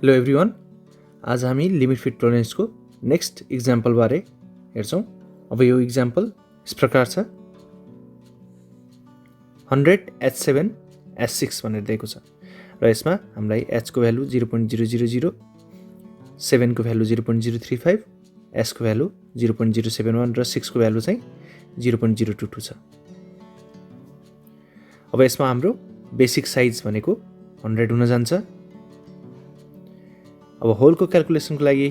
Hello everyone, आज हामी limit fit टोलरेन्सको next इक्जाम्पलबारे हेर्छौँ। अब यो इक्जाम्पल यस प्रकार छ। 100 H7 S6 भनेर दिएको छ र यसमा हामीलाई H को भ्यालु 0.000, 7 को भ्यालु 0.035, S को भ्यालु 0.071 र 6 को भ्यालु चाहिँ 0.022 छ। अब यसमा हाम्रो बेसिक साइज भनेको 100 हुन जान्छ। अब होलको क्याल्कुलेसनको लागि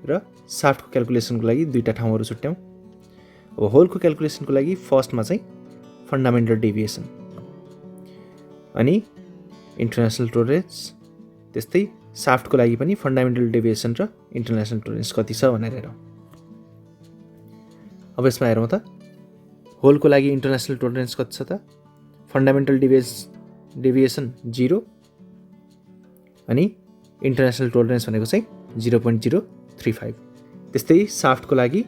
र साफ्टको क्याल्कुलेसनको लागि दुईटा ठाउँहरू छुट्याउँ। अब होलको क्याल्कुलेसनको लागि फर्स्टमा चाहिँ फन्डामेन्टल डेभिएसन अनि इन्टरनेसनल टोलरेन्स, त्यस्तै साफ्टको लागि पनि फन्डामेन्टल डेभिएसन र इन्टरनेसनल टोलरेन्स कति छ भनेर हेरौँ। अब यसमा हेरौँ त होलको लागि इन्टरनेसनल टोलरेन्स कति छ त। फन्डामेन्टल डेभिएसन 0 अनि इन्टरनेसनल टोलरेन्स भनेको चाहिँ 0.035। त्यस्तै साफ्टको लागि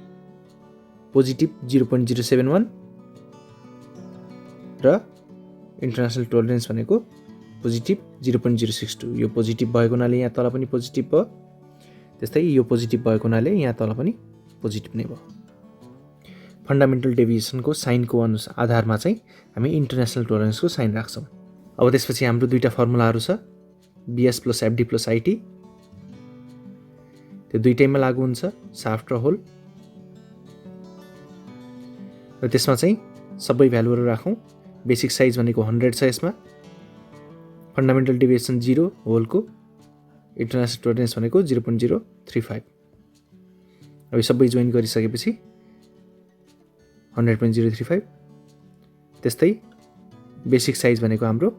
पोजिटिभ 0.071 र इन्टरनेसनल टोलरेन्स भनेको पोजिटिभ 0.062। यो पोजिटिभ भएको हुनाले यहाँ तल पनि पोजिटिभ भयो, त्यस्तै यो पोजिटिभ भएको हुनाले यहाँ तल पनि पोजिटिभ नै भयो। फन्डामेन्टल डेभिएसनको साइनको आधारमा चाहिँ हामी इन्टरनेसनल टोलरेन्सको साइन राख्छौँ। अब त्यसपछि हाम्रो दुईटा फर्मुलाहरू छ, BS + FD + IT। त्यो दुईटैमा लागु हुन्छ, साफ्ट र होल। र त्यसमा चाहिँ सबै भ्यालुहरू राखौँ। बेसिक साइज भनेको 100 छ यसमा, फन्डामेन्टल डेभिएसन 0 होलको, इन्टरनेसनल टोलरेन्स भनेको 0.035। अब यो सबै जोइन गरिसकेपछि 100.035, त्यस्तै बेसिक साइज भनेको हाम्रो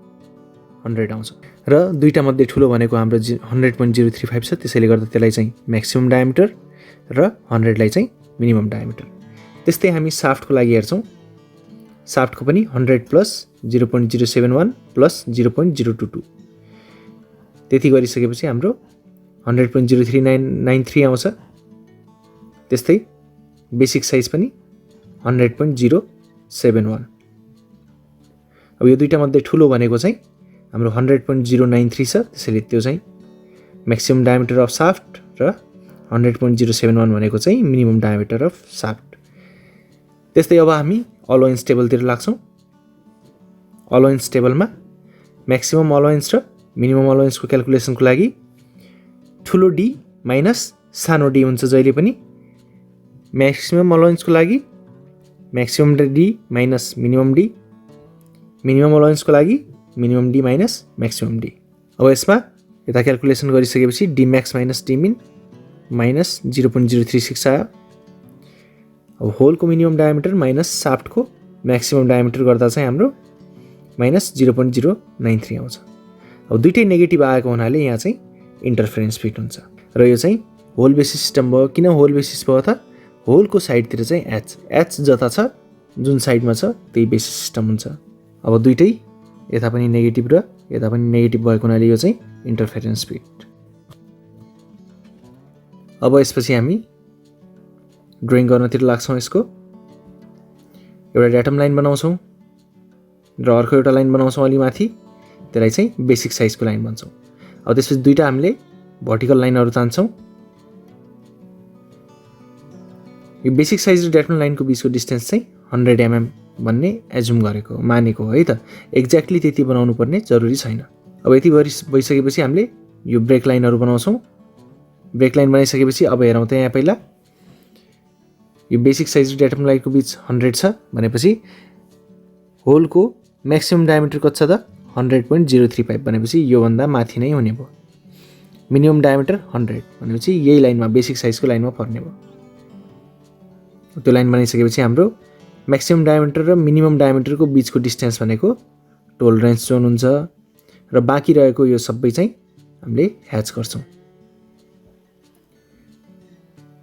100 आउँछ र दुईटा मध्ये ठुलो भनेको हाम्रो 100.035 छ। त्यसैले गर्दा त्यसलाई चाहिँ म्याक्सिमम डायमिटर र 100 लाई चाहिँ मिनिमम डायमिटर। त्यस्तै हामी साफ्टको लागि हेर्छौँ। साफ्टको पनि 100 + 0.071 + 0.022। त्यति गरिसकेपछि हाम्रो 100.0393 आउँछ। त्यस्तै बेसिक साइज पनि 100.071। अब यो दुईटा मध्ये ठुलो भनेको चाहिँ हाम्रो 100.093 छ, त्यसैले त्यो चाहिँ म्याक्सिमम डायमिटर अफ साफ्ट र 100.071 भनेको चाहिँ मिनिमम डायमिटर अफ साफ्ट। त्यस्तै अब हामी अलोवेन्स टेबलतिर लाग्छौँ। अलोवेन्स टेबलमा म्याक्सिमम अलोवेन्स र मिनिमम अलोवेन्सको क्याल्कुलेसनको लागि ठुलो डी माइनस सानो डी हुन्छ जहिले पनि। म्याक्सिमम अलोवेन्सको लागि maximum D minus minimum D, minimum अलोवेन्सको लागि minimum D minus maximum D. अब यसमा यता क्याल्कुलेसन गरिसकेपछि D max minus D min minus 0.036 आयो। अब होलको मिनिमम डायमिटर माइनस साफ्टको म्याक्सिमम डायमिटर गर्दा चाहिँ हाम्रो माइनस 0.093 आउँछ। अब दुइटै नेगेटिभ आएको हुनाले यहाँ चाहिँ इन्टरफेरेन्स फिट हुन्छ र यो चाहिँ होल बेसिस सिस्टम भयो। किन होल बेसिस भयो त? होलको साइडतिर चाहिँ एच जता छ, जुन साइडमा छ त्यही बेसिस सिस्टम हुन्छ। अब दुइटै यता पनि नेगेटिभ र यता पनि नेगेटिभ भएको हुनाले यो चाहिँ इन्टरफेरेन्स फिट। अब यसपछि हामी ड्रइङ गर्नतिर लाग्छौँ। यसको एउटा ड्याटम लाइन बनाउँछौँ र अर्को एउटा लाइन बनाउँछौँ अलि माथि, त्यसलाई चाहिँ बेसिक साइजको लाइन भन्छौँ। अब त्यसपछि दुईटा हामीले भर्टिकल लाइनहरू तान्छौँ। यो बेसिक साइज र ड्याटम लाइनको बिचको डिस्टेन्स चाहिँ 100 mm भन्ने एजुम गरेको मानेको है त। एक्ज्याक्टली त्यति बनाउनु पर्ने जरुरी छैन। अब यति भइसकेपछि हामीले यो ब्रेक लाइनहरू बनाउँछौँ। ब्रेक लाइन बनाइसकेपछि अब हेरौँ त यहाँ पहिला यो बेसिक साइज र ड्याटम लाइनको बिच 100 छ भनेपछि होलको म्याक्सिमम डायमिटर कति छ त 100.035 भनेपछि योभन्दा माथि नै हुने भयो। मिनिमम डायमिटर 100 भनेपछि यही लाइनमा बेसिक साइजको लाइनमा पर्ने भयो। त्यो लाइन बनाइसकेपछि हाम्रो म्याक्सिमम डायमिटर र मिनिमम डायमिटरको बिचको डिस्टेन्स भनेको टोलरेन्स जोन हुन्छ र बाँकी रहेको यो सबै चाहिँ हामीले ह्याच गर्छौँ।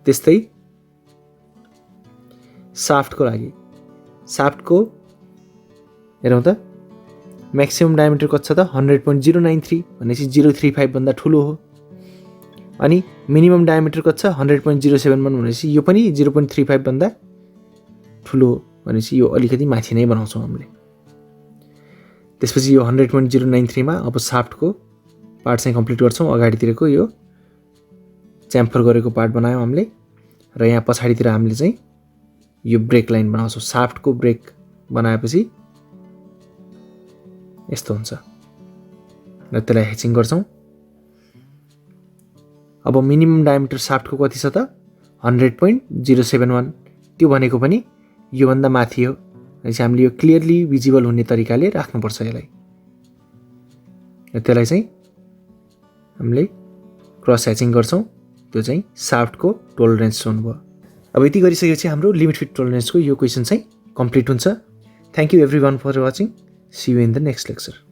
त्यस्तै साफ्टको लागि साफ्टको हेरौँ त म्याक्सिमम डायमिटर कति छ त 100.093 भनेपछि 035 भन्दा ठुलो हो। अनि मिनिमम डायमिटर कति छ 100.071 भनेपछि यो पनि 0.35 भन्दा ठुलो हो भनेपछि यो अलिकति माथि नै बनाउँछौँ हामीले। त्यसपछि यो 100.093 मा अब साफ्टको पार्ट चाहिँ कम्प्लिट गर्छौँ। अगाडितिरको यो च्याम्फर गरेको पार्ट बनायौँ हामीले र यहाँ पछाडितिर हामीले चाहिँ यो ब्रेक लाइन बनाउँछौँ। साफ्टको ब्रेक बनाएपछि यस्तो हुन्छ र त्यसलाई हेचिङ गर्छौँ। अब मिनिमम डायमिटर साफ्टको कति छ त 100.071 त्यो भनेको पनि योभन्दा माथि हो। भनेपछि हामीले यो क्लियरली भिजिबल हुने तरिकाले राख्नुपर्छ यसलाई र त्यसलाई चाहिँ हामीले क्रस ह्याचिङ गर्छौँ। त्यो चाहिँ साफ्टको टोलरेन्स जोन भयो। अब यति गरिसकेपछि हाम्रो लिमिट फिट टोलरेन्सको यो क्वेसन चाहिँ कम्प्लिट हुन्छ। Thank you everyone for watching. See you in the next lecture.